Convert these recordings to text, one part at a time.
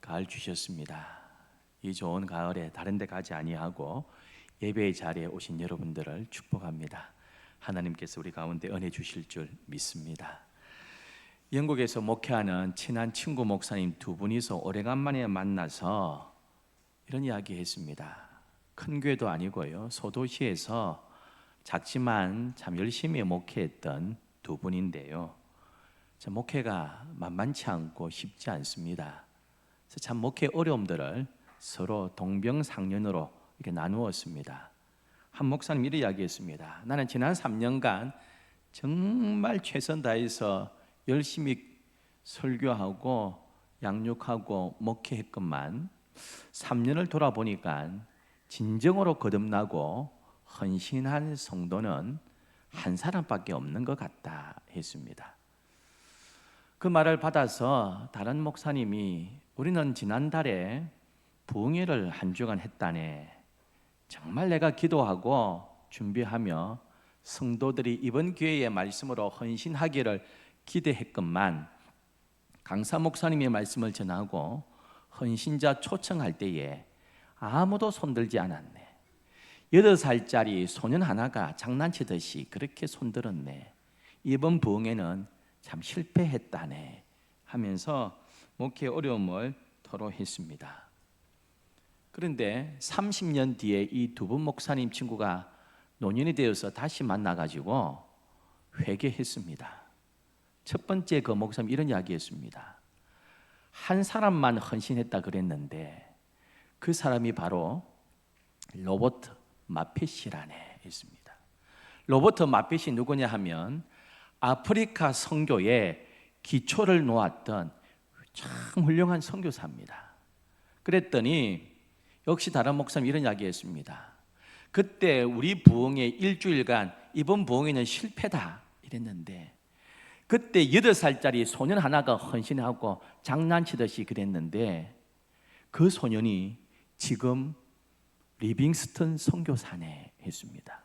가을 주셨습니다. 이 좋은 가을에 다른 데 가지 아니하고 예배의 자리에 오신 여러분들을 축복합니다. 하나님께서 우리 가운데 은혜 주실 줄 믿습니다. 영국에서 목회하는 친한 친구 목사님 두 분이서 오래간만에 만나서 이런 이야기 했습니다. 큰 교회도 아니고요, 소도시에서 작지만 참 열심히 목회했던 두 분인데요, 목회가 만만치 않고 쉽지 않습니다. 그래서 참 목회 어려움들을 서로 동병상련으로 이렇게 나누었습니다. 한 목사님 이렇게 이야기했습니다. 나는 지난 3년간 정말 최선 다해서 열심히 설교하고 양육하고 목회했건만 3년을 돌아보니까 진정으로 거듭나고 헌신한 성도는 한 사람밖에 없는 것 같다 했습니다. 그 말을 받아서 다른 목사님이 우리는 지난달에 부흥회를 한 주간 했다네. 정말 내가 기도하고 준비하며 성도들이 이번 기회의 말씀으로 헌신하기를 기대했건만 강사 목사님의 말씀을 전하고 헌신자 초청할 때에 아무도 손들지 않았네. 8살짜리 소년 하나가 장난치듯이 그렇게 손들었네. 이번 부흥회는 참 실패했다네 하면서 목회 어려움을 토로했습니다. 그런데 30년 뒤에 이 두 분 목사님 친구가 노년이 되어서 다시 만나가지고 회개했습니다. 첫 번째 그 목사님 이런 이야기했습니다. 한 사람만 헌신했다 그랬는데 그 사람이 바로 로버트 마펫이라네 했습니다. 로버트 마펫이 누구냐 하면 아프리카 선교에 기초를 놓았던 참 훌륭한 선교사입니다. 그랬더니 역시 다른 목사님 이런 이야기했습니다. 그때 우리 부흥회 일주일간 이번 부흥회는 실패다 이랬는데 그때 8살짜리 소년 하나가 헌신하고 장난치듯이 그랬는데 그 소년이 지금 리빙스턴 선교사네 했습니다.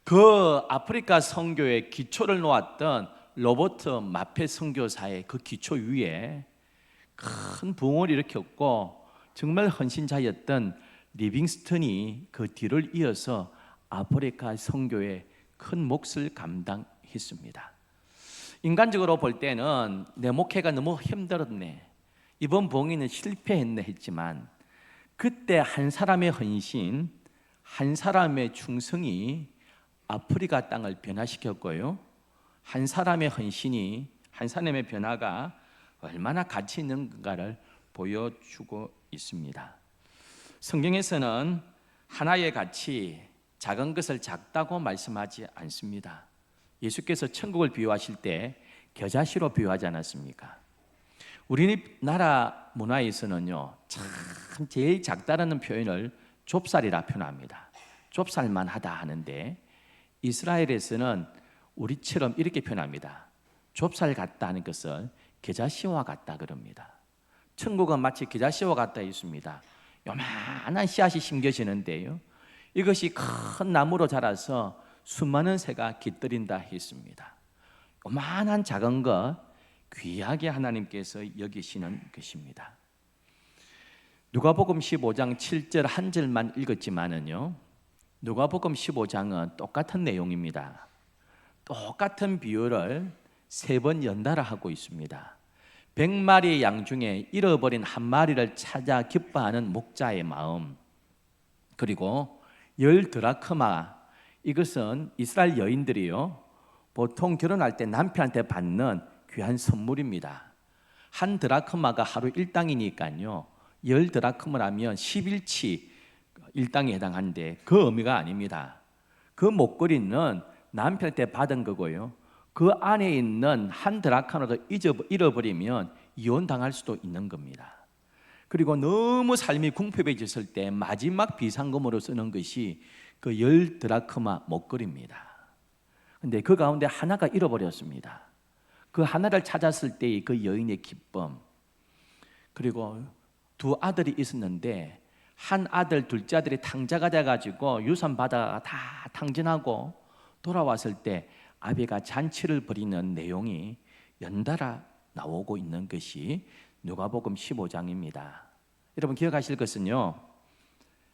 그 아프리카 선교의 기초를 놓았던 로버트 마펫 선교사의 그 기초 위에 큰 부흥을 일으켰고 정말 헌신자였던 리빙스턴이 그 뒤를 이어서 아프리카 선교의 큰 몫을 감당했습니다. 인간적으로 볼 때는 내 목회가 너무 힘들었네, 이번 부흥회는 실패했네 했지만 그때 한 사람의 헌신, 한 사람의 충성이 아프리카 땅을 변화시켰고요, 한 사람의 헌신이, 한 사람의 변화가 얼마나 가치 있는가를 보여주고 있습니다. 성경에서는 하나의 가치, 작은 것을 작다고 말씀하지 않습니다. 예수께서 천국을 비유하실 때 겨자씨로 비유하지 않았습니까? 우리나라 문화에서는요, 참 제일 작다라는 표현을 좁쌀이라 표현합니다. 좁쌀만 하다 하는데 이스라엘에서는 우리처럼 이렇게 표현합니다. 좁쌀 같다 하는 것을 겨자씨와 같다 그럽니다. 천국은 마치 겨자씨와 같다 있습니다. 요만한 씨앗이 심겨지는데요, 이것이 큰 나무로 자라서 수많은 새가 깃들인다 했습니다. 요만한 작은 것 귀하게 하나님께서 여기시는 것입니다. 누가복음 15장 7절 한 절만 읽었지만은요, 누가복음 15장은 똑같은 내용입니다. 똑같은 비유를 3번 연달아 하고 있습니다. 100마리의 양 중에 잃어버린 한 마리를 찾아 기뻐하는 목자의 마음, 그리고 10드라크마, 이것은 이스라엘 여인들이요 보통 결혼할 때 남편한테 받는 귀한 선물입니다. 한 드라크마가 하루 1당이니까요 10드라크마라면 11치 1당에 해당하는데 그 의미가 아닙니다. 그 목걸이는 남편한테 받은 거고요, 그 안에 있는 한 드라크마라도 잃어버리면 이혼당할 수도 있는 겁니다. 그리고 너무 삶이 궁핍해졌을 때 마지막 비상금으로 쓰는 것이 그 10드라크마 목걸이입니다. 그런데 그 가운데 하나가 잃어버렸습니다. 그 하나를 찾았을 때의 그 여인의 기쁨, 그리고 두 아들이 있었는데 한 아들, 둘째 아들이 탕자가 돼가지고 유산 받아 다 탕진하고 돌아왔을 때 아비가 잔치를 벌이는 내용이 연달아 나오고 있는 것이 누가복음 15장입니다. 여러분 기억하실 것은요,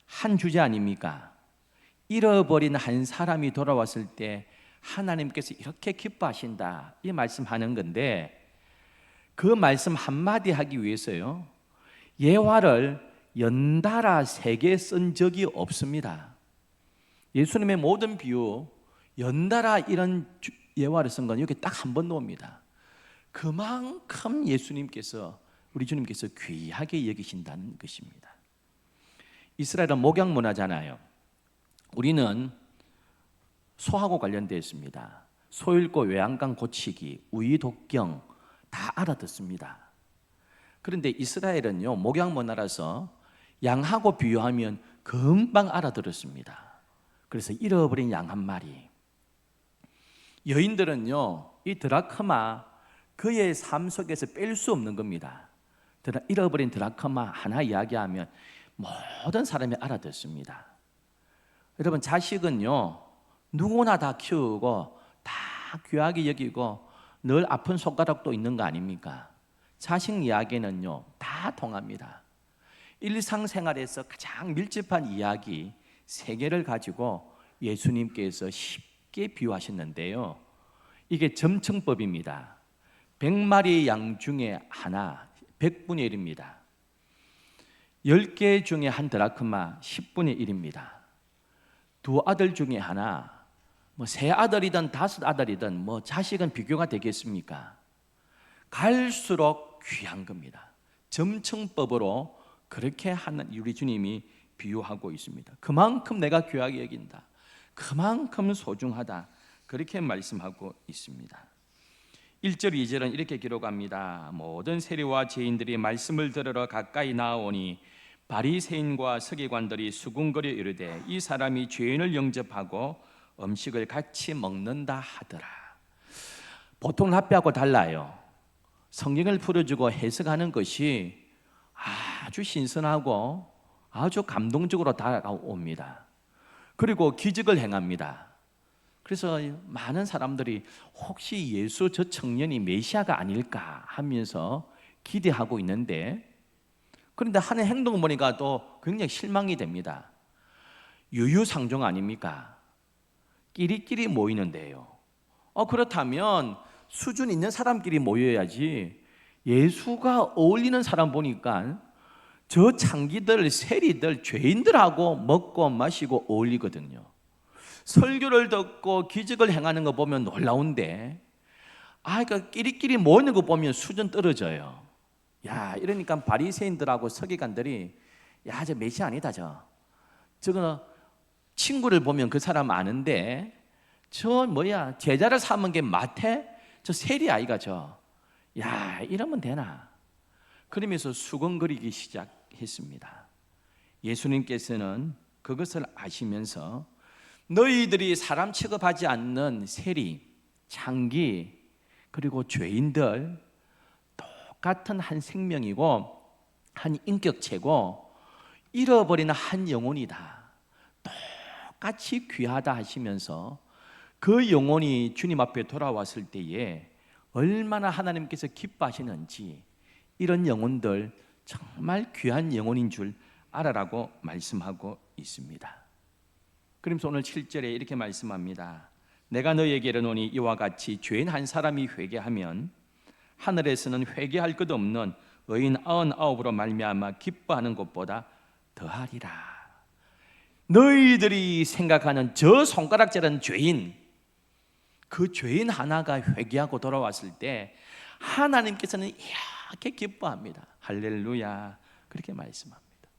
한 주제 아닙니까? 잃어버린 한 사람이 돌아왔을 때 하나님께서 이렇게 기뻐하신다, 이 말씀하는 건데, 그 말씀 한마디 하기 위해서요, 예화를 연달아 3개 쓴 적이 없습니다. 예수님의 모든 비유 연달아 이런 예화를 쓴 건 여기 딱 한 번 나옵니다. 그만큼 예수님께서, 우리 주님께서 귀하게 여기신다는 것입니다. 이스라엘은 목양 문화잖아요. 우리는 소하고 관련되어 있습니다. 소 읽고 외양간 고치기, 우유 독경 다 알아듣습니다. 그런데 이스라엘은요, 목양 문화라서 양하고 비유하면 금방 알아들었습니다. 그래서 잃어버린 양 한 마리. 여인들은요, 이 드라크마, 그의 삶 속에서 뺄 수 없는 겁니다. 잃어버린 드라크마 하나 이야기하면 모든 사람이 알아듣습니다. 여러분, 자식은요, 누구나 다 키우고 다 귀하게 여기고 늘 아픈 손가락도 있는 거 아닙니까? 자식 이야기는요, 다 통합니다. 일상생활에서 가장 밀접한 이야기 3개를 가지고 예수님께서 쉽게 비유하셨는데요, 이게 점층법입니다. 100마리 양 중에 하나, 100분의 1입니다. 10개 중에 한 드라크마, 10분의 1입니다. 2 아들 중에 하나, 3 아들이든 5 아들이든 자식은 비교가 되겠습니까? 갈수록 귀한 겁니다. 점층법으로 그렇게 하는 우리 주님이 비유하고 있습니다. 그만큼 내가 귀하게 여긴다, 그만큼 소중하다, 그렇게 말씀하고 있습니다. 1절 2절은 이렇게 기록합니다. 모든 세리와 죄인들이 말씀을 들으러 가까이 나아오니 바리새인과 서기관들이 수군거려 이르되 이 사람이 죄인을 영접하고 음식을 같이 먹는다 하더라. 보통 랍비하고 달라요. 성경을 풀어주고 해석하는 것이 아주 신선하고 아주 감동적으로 다가옵니다. 그리고 기적을 행합니다. 그래서 많은 사람들이 혹시 예수 저 청년이 메시아가 아닐까 하면서 기대하고 있는데, 그런데 하는 행동을 보니까 또 굉장히 실망이 됩니다. 유유상종 아닙니까? 끼리끼리 모이는데요. 그렇다면 수준 있는 사람끼리 모여야지, 예수가 어울리는 사람 보니까 저 창기들, 세리들, 죄인들하고 먹고 마시고 어울리거든요. 설교를 듣고 기적을 행하는 거 보면 놀라운데, 그러니까 끼리끼리 모이는 거 보면 수준 떨어져요. 이러니까 바리새인들하고 서기관들이 저 메시아 아니다, 저거 친구를 보면 그 사람 아는데 제자를 삼은 게 마태? 저 세리 아이가 이러면 되나? 그러면서 수근거리기 시작했습니다. 예수님께서는 그것을 아시면서 너희들이 사람 취급하지 않는 세리, 창기, 그리고 죄인들, 똑같은 한 생명이고 한 인격체고 잃어버린 한 영혼이다, 똑같이 귀하다 하시면서 그 영혼이 주님 앞에 돌아왔을 때에 얼마나 하나님께서 기뻐하시는지, 이런 영혼들 정말 귀한 영혼인 줄 알아라고 말씀하고 있습니다. 그러면서 오늘 7절에 이렇게 말씀합니다. 내가 너희에게 이르노니 이와 같이 죄인 한 사람이 회개하면 하늘에서는 회개할 것 없는 의인 99으로 말미암아 기뻐하는 것보다 더하리라. 너희들이 생각하는 저 손가락질한 죄인, 그 죄인 하나가 회개하고 돌아왔을 때 하나님께서는 이렇게 기뻐합니다. 할렐루야, 그렇게 말씀합니다.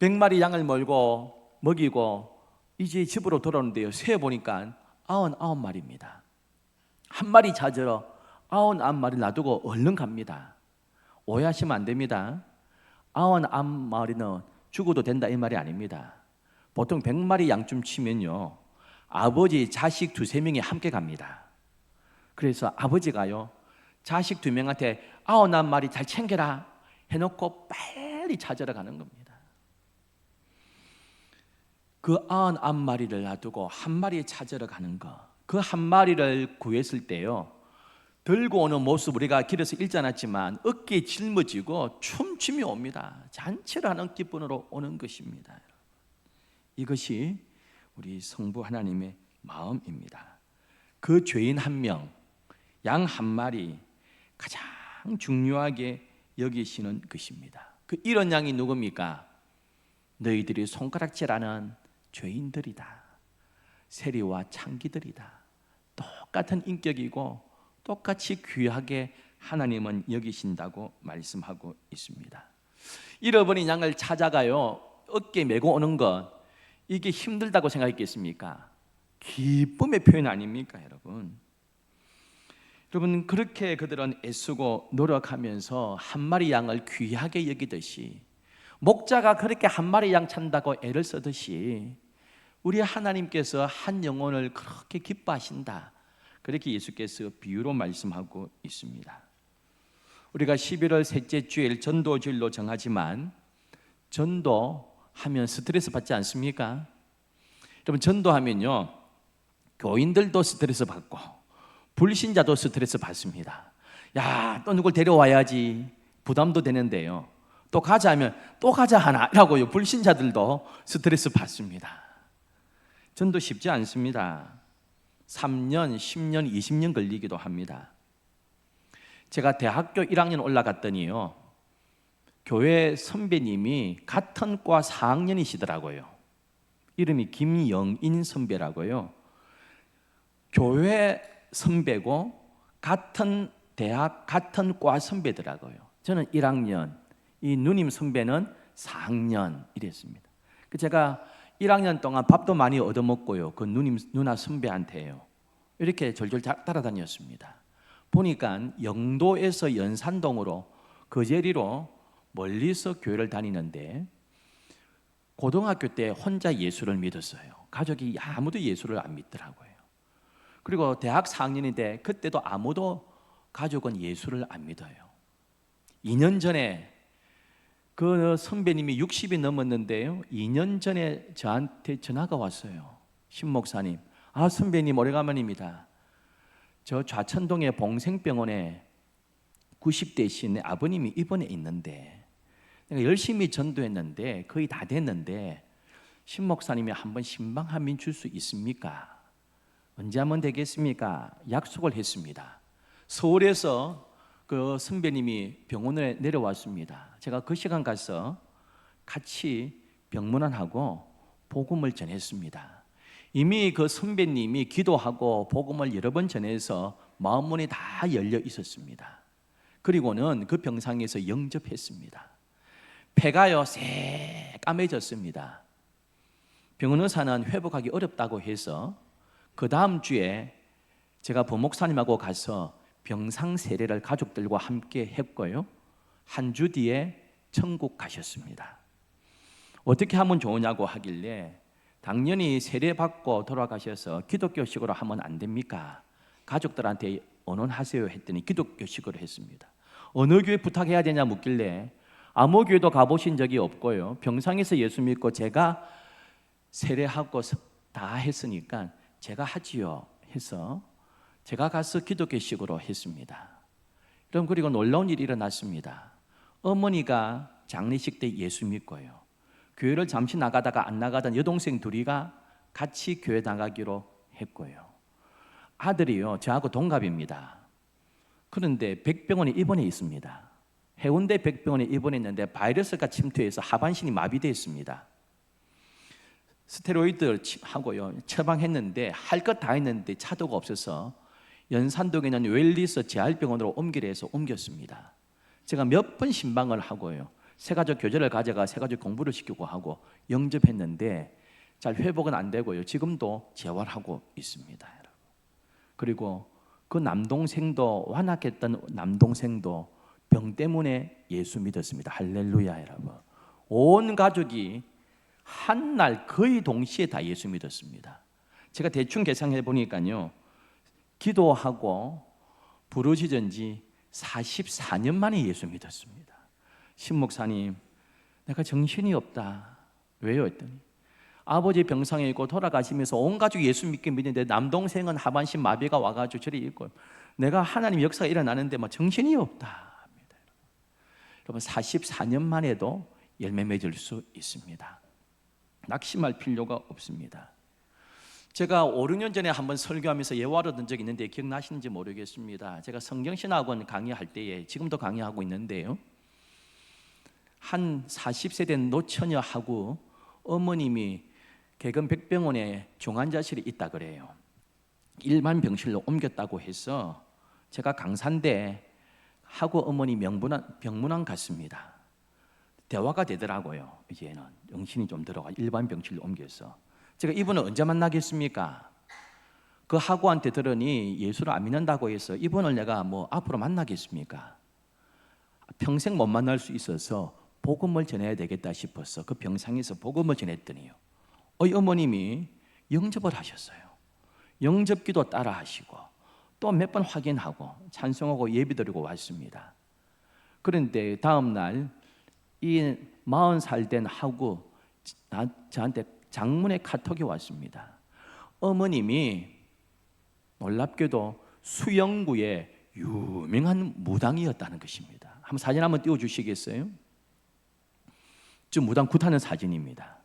100마리 양을 몰고 먹이고 이제 집으로 돌아오는데요, 세어보니까 99마리입니다. 한 마리 찾으러 99마리 놔두고 얼른 갑니다. 오해하시면 안 됩니다. 99마리는 죽어도 된다 이 말이 아닙니다. 보통 100마리 양쯤 치면요, 아버지, 자식 2-3명이 함께 갑니다. 그래서 아버지가요, 자식 2명한테 99마리 잘 챙겨라 해놓고 빨리 찾으러 가는 겁니다. 그 99마리를 놔두고 한 마리 찾으러 가는 거, 그 한 마리를 구했을 때요, 들고 오는 모습 우리가 길에서 읽지 않았지만 어깨에 짊어지고 춤춤이 옵니다. 잔치를 하는 기분으로 오는 것입니다. 이것이 우리 성부 하나님의 마음입니다. 그 죄인 한 명, 양 한 마리 가장 중요하게 여기시는 것입니다. 그 이런 양이 누굽니까? 너희들이 손가락질하는 죄인들이다. 세리와 창기들이다. 똑같은 인격이고 똑같이 귀하게 하나님은 여기신다고 말씀하고 있습니다. 잃어버린 양을 찾아가요. 어깨에 메고 오는 것, 이게 힘들다고 생각했겠습니까? 기쁨의 표현 아닙니까, 여러분? 여러분, 그렇게 그들은 애쓰고 노력하면서 한 마리 양을 귀하게 여기듯이, 목자가 그렇게 한 마리 양 찾는다고 애를 쓰듯이 우리 하나님께서 한 영혼을 그렇게 기뻐하신다, 그렇게 예수께서 비유로 말씀하고 있습니다. 우리가 11월 셋째 주일 전도주일로 정하지만 전도하면 스트레스 받지 않습니까? 여러분, 전도하면요, 교인들도 스트레스 받고 불신자도 스트레스 받습니다. 야, 또 누굴 데려와야지 부담도 되는데요, 또 가자 하면 또 가자 하나라고요. 불신자들도 스트레스 받습니다. 전도 쉽지 않습니다. 3년, 10년, 20년 걸리기도 합니다. 제가 대학교 1학년 올라갔더니요, 교회 선배님이 같은 과 4학년이시더라고요. 이름이 김영인 선배라고요. 교회 선배고 같은 대학, 같은 과 선배더라고요. 저는 1학년, 이 누님 선배는 4학년 이랬습니다. 제가 1학년 동안 밥도 많이 얻어먹고요, 그 누나 선배한테요, 이렇게 절절 따라다녔습니다. 보니까 영도에서 연산동으로 거제리로 멀리서 교회를 다니는데 고등학교 때 혼자 예수를 믿었어요. 가족이 아무도 예수를 안 믿더라고요. 그리고 대학 4학년인데 그때도 아무도 가족은 예수를 안 믿어요. 2년 전에 그 선배님이 60이 넘었는데요, 2년 전에 저한테 전화가 왔어요. 신 목사님, 선배님 오래간만입니다. 저 좌천동의 봉생병원에 90대이신 아버님이 입원해 있는데 내가 열심히 전도했는데 거의 다 됐는데 신 목사님이 한번 신방 한 번 줄 수 있습니까? 언제 하면 되겠습니까? 약속을 했습니다. 서울에서 그 선배님이 병원에 내려왔습니다. 제가 그 시간 가서 같이 병문안하고 복음을 전했습니다. 이미 그 선배님이 기도하고 복음을 여러 번 전해서 마음문이 다 열려 있었습니다. 그리고는 그 병상에서 영접했습니다. 폐가요 새까매졌습니다. 병원 의사는 회복하기 어렵다고 해서 그 다음 주에 제가 부목사님하고 가서 병상 세례를 가족들과 함께 했고요, 한 주 뒤에 천국 가셨습니다. 어떻게 하면 좋으냐고 하길래 당연히 세례 받고 돌아가셔서 기독교식으로 하면 안 됩니까? 가족들한테 언론하세요 했더니 기독교식으로 했습니다. 어느 교회 부탁해야 되냐 묻길래 아무 교회도 가보신 적이 없고요, 병상에서 예수 믿고 제가 세례하고 다 했으니까 제가 하지요 해서 제가 가서 기독교식으로 했습니다. 그럼 그리고 놀라운 일이 일어났습니다. 어머니가 장례식 때 예수 믿고요, 교회를 잠시 나가다가 안 나가던 여동생 둘이가 같이 교회 나가기로 했고요, 아들이요 저하고 동갑입니다. 그런데 백병원에 입원해 있습니다. 해운대 백병원에 입원했는데 바이러스가 침투해서 하반신이 마비되었습니다. 스테로이드 하고요 처방했는데 할 것 다 했는데 차도가 없어서 연산동에 있는 웰리스 재활병원으로 옮기려 해서 옮겼습니다. 제가 몇 번 신방을 하고요, 새가족 교제를 가져가 새가족 공부를 시키고 하고 영접했는데 잘 회복은 안 되고요, 지금도 재활하고 있습니다. 여러분. 그리고 그 남동생도, 완악했던 남동생도 병 때문에 예수 믿었습니다. 할렐루야. 여러분, 온 가족이 한 날 거의 동시에 다 예수 믿었습니다. 제가 대충 계산해 보니까요, 기도하고 부르짖은 지 44년 만에 예수 믿었습니다. 신 목사님, 내가 정신이 없다. 왜요? 했더니 아버지 병상에 있고 돌아가시면서 온 가족이 예수 믿게 믿는데 남동생은 하반신 마비가 와가지고 저리 있고 내가 하나님 역사가 일어나는데 뭐 정신이 없다. 여러분 44년 만에도 열매 맺을 수 있습니다. 낙심할 필요가 없습니다. 제가 5, 6년 전에 한번 설교하면서 예화를 든 적이 있는데 기억나시는지 모르겠습니다. 제가 성경신학원 강의할 때에 지금도 강의하고 있는데요, 한 40세 된 노처녀하고 어머님이 개근 백병원에 중환자실에 있다 그래요. 일반 병실로 옮겼다고 해서 제가 강사인데 하고 어머니 병문안 갔습니다. 대화가 되더라고요. 이제는 정신이 좀 들어가 일반 병실로 옮겨서 제가 이분을 언제 만나겠습니까? 그 하고한테 들으니 예수를 안 믿는다고 해서 이분을 내가 뭐 앞으로 만나겠습니까? 평생 못 만날 수 있어서 복음을 전해야 되겠다 싶어서 그 병상에서 복음을 전했더니요, 어머님이 영접을 하셨어요. 영접기도 따라 하시고 또 몇 번 확인하고 찬송하고 예배드리고 왔습니다. 그런데 다음 날 이 40살 된 하고 저한테 장문의 카톡이 왔습니다. 어머님이 놀랍게도 수영구의 유명한 무당이었다는 것입니다. 한번 사진 한번 띄워주시겠어요? 저 무당 굿하는 사진입니다.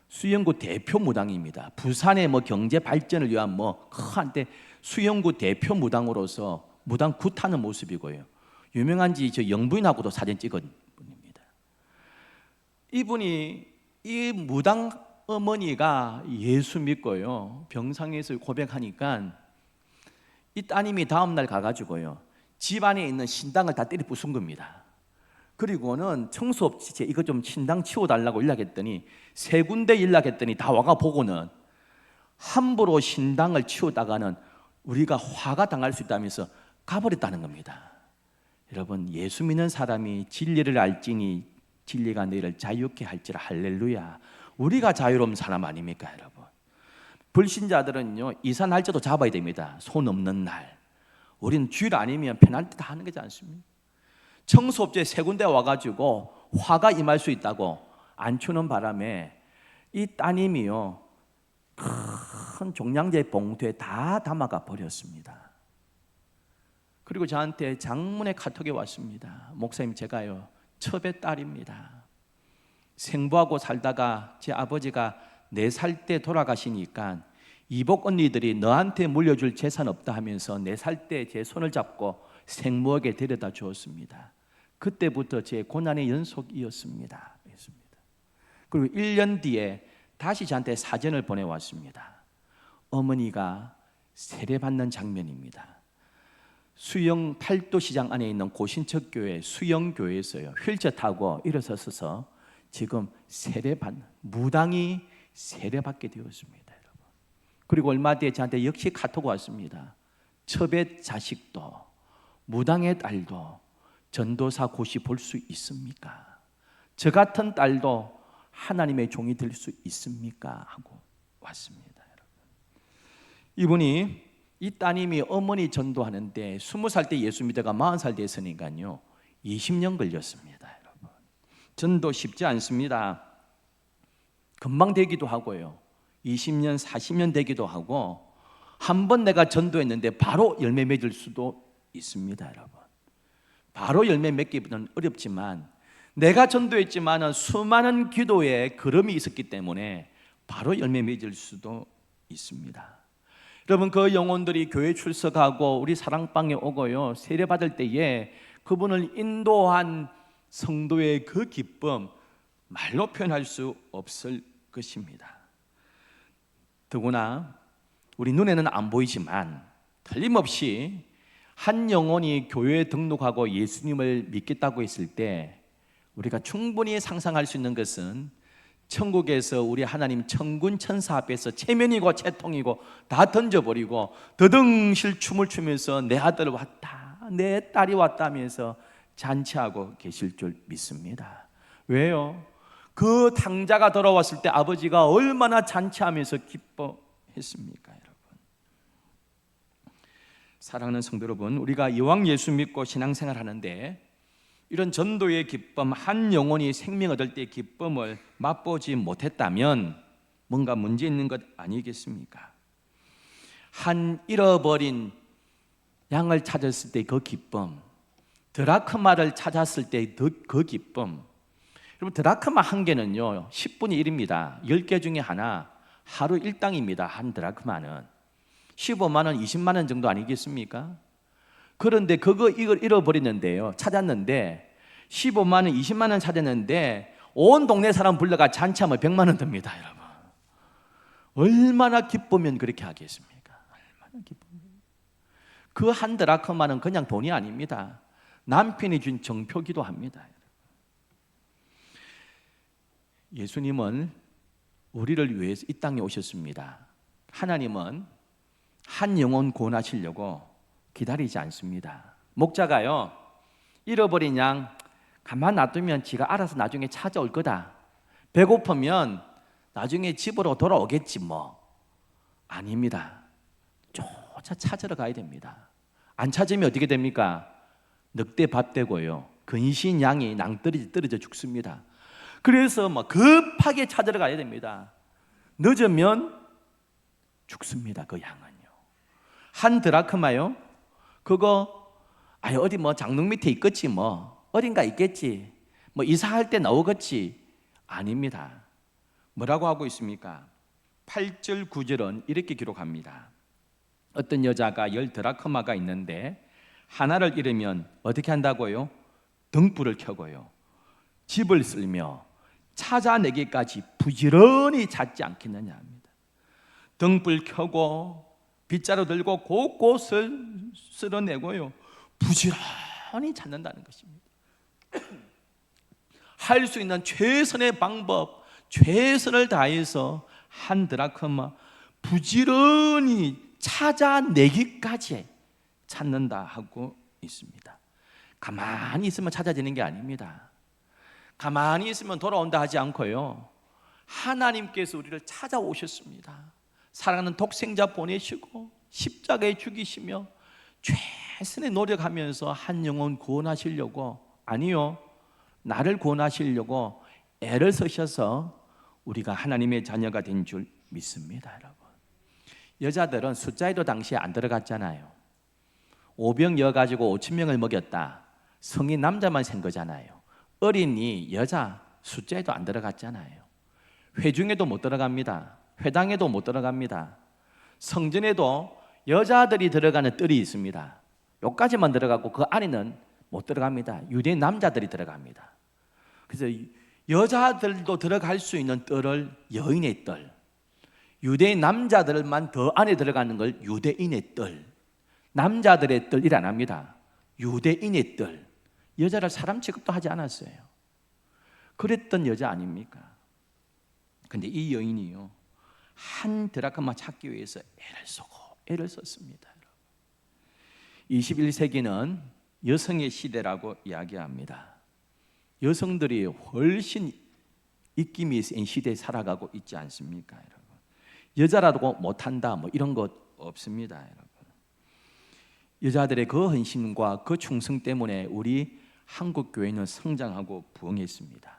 수영구 대표 무당입니다. 부산의 뭐 경제 발전을 위한 뭐 한때 수영구 대표 무당으로서 무당 굿하는 모습이고요. 유명한지 저 영부인하고도 사진 찍은 분입니다. 이분이 이 무당 어머니가 예수 믿고요, 병상에서 고백하니까 이 따님이 다음 날 가가지고요, 집안에 있는 신당을 다 때려 부순 겁니다. 그리고는 청소업체 이거 좀 신당 치워달라고 연락했더니 3군데 연락했더니 다 와가 보고는 함부로 신당을 치우다가는 우리가 화가 당할 수 있다면서 가버렸다는 겁니다. 여러분, 예수 믿는 사람이 진리를 알지니 진리가 너희를 자유케 할지라. 할렐루야. 우리가 자유로운 사람 아닙니까 여러분? 불신자들은요, 이사 날짜도 잡아야 됩니다. 손 없는 날. 우리는 주일 아니면 페널티 다 하는 거지 않습니까? 청소업체 3군데 와가지고 화가 임할 수 있다고 안 추는 바람에 이 따님이요, 큰 종량제 봉투에 다 담아가 버렸습니다. 그리고 저한테 장문의 카톡이 왔습니다. 목사님, 제가요 첩의 딸입니다. 생부하고 살다가 제 아버지가 4살 때 돌아가시니까 이복 언니들이 너한테 물려줄 재산 없다 하면서 4살 때 제 손을 잡고 생모에게 데려다 주었습니다. 그때부터 제 고난의 연속이었습니다. 그리고 1년 뒤에 다시 저한테 사진을 보내왔습니다. 어머니가 세례받는 장면입니다. 수영 팔도시장 안에 있는 고신척교회 수영교회에서요, 휠체어 타고 일어서서 지금 무당이 세례받게 되었습니다. 여러분. 그리고 얼마 뒤에 저한테 역시 카톡 왔습니다. 첩의 자식도 무당의 딸도 전도사 고시 볼 수 있습니까? 저 같은 딸도 하나님의 종이 될 수 있습니까? 하고 왔습니다. 여러분. 이분이 이 따님이 어머니 전도하는데 20살 때 예수 믿다가 40살 됐으니까요 20년 걸렸습니다. 여러분. 전도 쉽지 않습니다. 금방 되기도 하고요, 20년 40년 되기도 하고, 한 번 내가 전도했는데 바로 열매 맺을 수도 있습니다. 여러분, 바로 열매 맺기는 어렵지만 내가 전도했지만 수많은 기도에 걸음이 있었기 때문에 바로 열매 맺을 수도 있습니다. 여러분, 그 영혼들이 교회 출석하고 우리 사랑방에 오고요, 세례받을 때에 그분을 인도한 성도의 그 기쁨 말로 표현할 수 없을 것입니다. 더구나 우리 눈에는 안 보이지만 틀림없이 한 영혼이 교회에 등록하고 예수님을 믿겠다고 했을 때 우리가 충분히 상상할 수 있는 것은 천국에서 우리 하나님 천군 천사 앞에서 체면이고 채통이고 다 던져버리고 더덩실 춤을 추면서 내 아들 왔다, 내 딸이 왔다 하면서 잔치하고 계실 줄 믿습니다. 왜요? 그 탕자가 돌아왔을 때 아버지가 얼마나 잔치하면서 기뻐했습니까? 여러분, 사랑하는 성도 여러분, 우리가 이왕 예수 믿고 신앙생활 하는데 이런 전도의 기쁨, 한 영혼이 생명 얻을 때의 기쁨을 맛보지 못했다면 뭔가 문제 있는 것 아니겠습니까? 한 잃어버린 양을 찾았을 때 그 기쁨, 드라크마를 찾았을 때 그 기쁨. 여러분, 드라크마 한 개는요 10분의 1입니다. 10개 중에 하나, 하루 1당입니다. 한 드라크마는 15만 원, 20만 원 정도 아니겠습니까? 그런데 이걸 잃어버렸는데요, 찾았는데 15만 원, 20만 원 찾았는데 온 동네 사람 불러가 잔치하면 100만 원 듭니다. 여러분, 얼마나 기쁘면 그렇게 하겠습니까? 얼마나 기쁘면. 그 한 드라크마는 그냥 돈이 아닙니다. 남편이 준 정표기도 합니다. 예수님은 우리를 위해서 이 땅에 오셨습니다. 하나님은 한 영혼 구원하시려고 기다리지 않습니다. 목자가요, 잃어버린 양 가만 놔두면 지가 알아서 나중에 찾아올 거다, 배고프면 나중에 집으로 돌아오겠지 뭐. 아닙니다. 쫓아 찾으러 가야 됩니다. 안 찾으면 어떻게 됩니까? 늑대 밥 되고요, 근신 양이 낭떠러지 떨어져 죽습니다. 그래서 급하게 찾으러 가야 됩니다. 늦으면 죽습니다. 그 양은요. 한 드라크마요, 그거 어디 장롱 밑에 있겠지, 어딘가 있겠지, 이사할 때 나오겠지. 아닙니다. 뭐라고 하고 있습니까? 8절 9절은 이렇게 기록합니다. 어떤 여자가 10 드라크마가 있는데 하나를 잃으면 어떻게 한다고요? 등불을 켜고요, 집을 쓸며 찾아내기까지 부지런히 찾지 않겠느냐 합니다. 등불 켜고 빗자루 들고 곳곳을 쓸어내고요, 부지런히 찾는다는 것입니다. 할 수 있는 최선의 방법, 최선을 다해서 한 드라크마 부지런히 찾아내기까지 찾는다 하고 있습니다. 가만히 있으면 찾아지는 게 아닙니다. 가만히 있으면 돌아온다 하지 않고요, 하나님께서 우리를 찾아오셨습니다. 사랑하는 독생자 보내시고 십자가에 죽이시며 최선의 노력하면서 한 영혼 구원하시려고, 아니요, 나를 구원하시려고 애를 쓰셔서 우리가 하나님의 자녀가 된 줄 믿습니다. 여러분, 여자들은 숫자에도 당시에 안 들어갔잖아요. 오병이어 가지고 5천 명을 먹였다, 성인 남자만 센 거잖아요. 어린이 여자 숫자에도 안 들어갔잖아요. 회중에도 못 들어갑니다. 회당에도 못 들어갑니다. 성전에도 여자들이 들어가는 뜰이 있습니다. 여기까지만 들어가고 그 안에는 못 들어갑니다. 유대 남자들이 들어갑니다. 그래서 여자들도 들어갈 수 있는 뜰을 여인의 뜰, 유대 남자들만 더 안에 들어가는 걸 유대인의 뜰, 남자들의 뜰 일 안 합니다. 유대인의 뜰. 여자를 사람 취급도 하지 않았어요. 그랬던 여자 아닙니까? 근데 이 여인이요, 한 드라크마 찾기 위해서 애를 썼습니다. 21세기는 여성의 시대라고 이야기합니다. 여성들이 훨씬 입김이 센 시대에 살아가고 있지 않습니까, 여러분? 여자라고 못한다 이런 것 없습니다, 여러분. 여자들의 그 헌신과 그 충성 때문에 우리 한국 교회는 성장하고 부흥했습니다.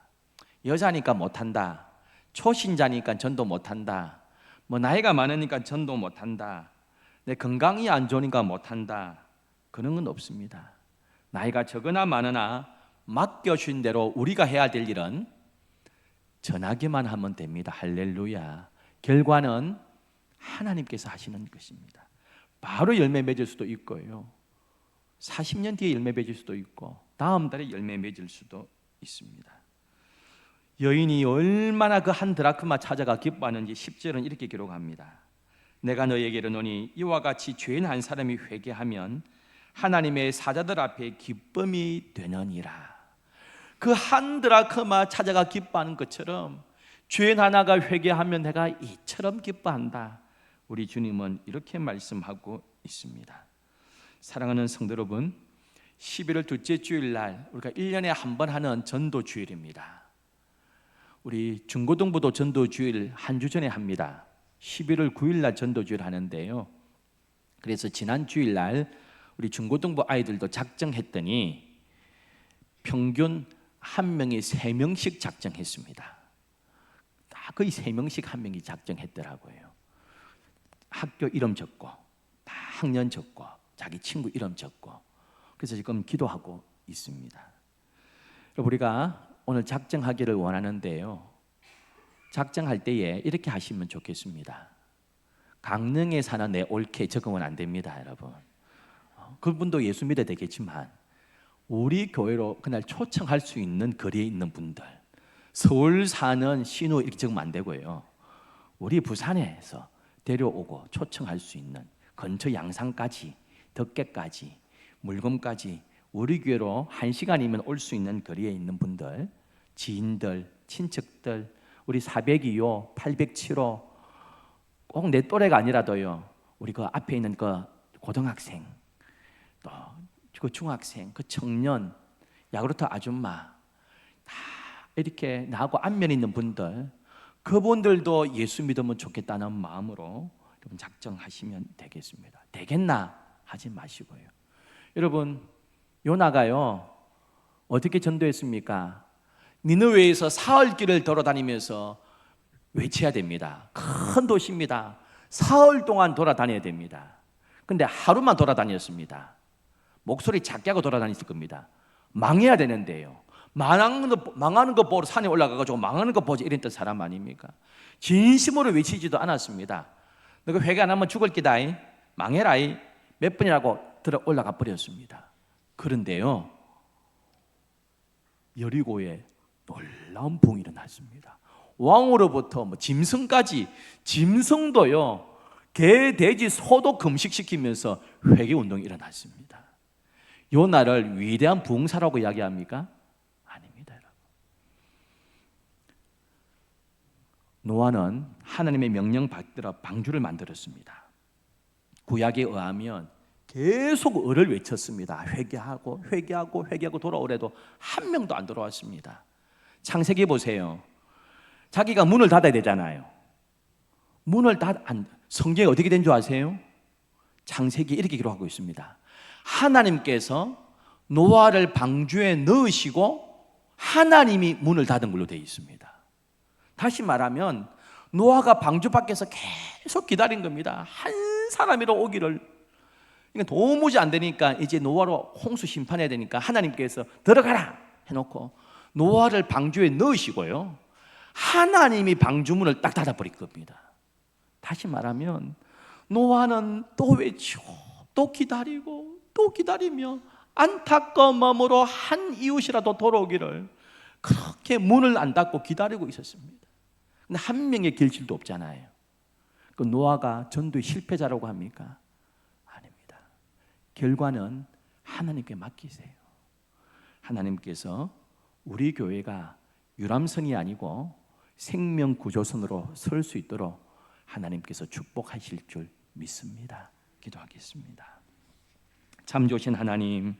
여자니까 못한다, 초신자니까 전도 못한다, 나이가 많으니까 전도 못한다, 내 건강이 안 좋으니까 못한다, 그런 건 없습니다. 나이가 적으나 많으나 맡겨주신 대로 우리가 해야 될 일은 전하기만 하면 됩니다. 할렐루야. 결과는 하나님께서 하시는 것입니다. 바로 열매 맺을 수도 있고요, 40년 뒤에 열매 맺을 수도 있고 다음 달에 열매 맺을 수도 있습니다. 여인이 얼마나 그 한 드라크마 찾아가 기뻐하는지 10절은 이렇게 기록합니다. 내가 너에게 이르노니 이와 같이 죄인 한 사람이 회개하면 하나님의 사자들 앞에 기쁨이 되느니라. 그 한 드라크마 찾아가 기뻐하는 것처럼 죄인 하나가 회개하면 내가 이처럼 기뻐한다. 우리 주님은 이렇게 말씀하고 있습니다. 사랑하는 성도 여러분, 11월 둘째 주일날 우리가 1년에 한 번 하는 전도 주일입니다. 우리 중고등부도 전도 주일 한 주 전에 합니다. 11월 9일날 전도 주일 하는데요, 그래서 지난 주일날 우리 중고등부 아이들도 작정했더니 평균 한 명이 3명씩 작정했습니다. 거의 3명씩 한 명이 작정했더라고요. 학교 이름 적고 다 학년 적고 자기 친구 이름 적고, 그래서 지금 기도하고 있습니다. 우리가 오늘 작정하기를 원하는데요, 작정할 때에 이렇게 하시면 좋겠습니다. 강릉에 사는 내 옳게 적응은 안 됩니다, 여러분. 그분도 예수 믿어야 되겠지만 우리 교회로 그날 초청할 수 있는 거리에 있는 분들, 서울 사는 신우 이렇게 적으면 안 되고요, 우리 부산에서 데려오고 초청할 수 있는 근처 양산까지, 덕계까지, 물금까지 우리 교회로 1시간이면 올 수 있는 거리에 있는 분들, 지인들, 친척들, 우리 402호, 807호, 꼭 내 또래가 아니라도요, 우리 그 앞에 있는 그 고등학생, 또 그 중학생, 그 청년, 야구르트 아줌마, 다 이렇게 나하고 안면 있는 분들, 그분들도 예수 믿으면 좋겠다는 마음으로 여러분 작정하시면 되겠습니다. 되겠나 하지 마시고요. 여러분, 요나가요 어떻게 전도했습니까? 니느웨에서 사흘 길을 돌아다니면서 외쳐야 됩니다. 큰 도시입니다. 사흘 동안 돌아다녀야 됩니다. 근데 하루만 돌아다녔습니다. 목소리 작게 하고 돌아다녔을 겁니다. 망해야 되는데요, 망하는 거 보러 산에 올라가가지고 망하는 거 보지 이랬던 사람 아닙니까? 진심으로 외치지도 않았습니다. 너가 회개 안 하면 죽을 기다, 망해라, 몇 번이라고 들어 올라가 버렸습니다. 그런데요, 여리고에 놀라운 부흥이 일어났습니다. 왕으로부터 짐승까지, 짐승도요 개, 돼지, 소도 금식시키면서 회개 운동이 일어났습니다. 요나를 위대한 부흥사라고 이야기합니까? 아닙니다, 여러분. 노아는 하나님의 명령 받들어 방주를 만들었습니다. 구약에 의하면 계속 을을 외쳤습니다. 회개하고 회개하고 회개하고 돌아오래도 한 명도 안 돌아왔습니다. 창세기 보세요. 자기가 문을 닫아야 되잖아요. 성경이 어떻게 된 줄 아세요? 창세기 이렇게 기록하고 있습니다. 하나님께서 노아를 방주에 넣으시고 하나님이 문을 닫은 걸로 되어 있습니다. 다시 말하면 노아가 방주 밖에서 계속 기다린 겁니다. 한 사람이로 오기를. 그러니까 도무지 안 되니까 이제 노아로 홍수 심판해야 되니까 하나님께서 들어가라 해놓고 노아를 방주에 넣으시고요, 하나님이 방주문을 딱 닫아버릴 겁니다. 다시 말하면 노아는 또 외치고 또 기다리고 또 기다리며 안타까운 마음으로 한 이웃이라도 돌아오기를 그렇게 문을 안 닫고 기다리고 있었습니다. 근데 한 명의 길질도 없잖아요. 그 노아가 전도의 실패자라고 합니까? 아닙니다. 결과는 하나님께 맡기세요. 하나님께서 우리 교회가 유람선이 아니고 생명구조선으로 설 수 있도록 하나님께서 축복하실 줄 믿습니다. 기도하겠습니다. 참 좋으신 하나님,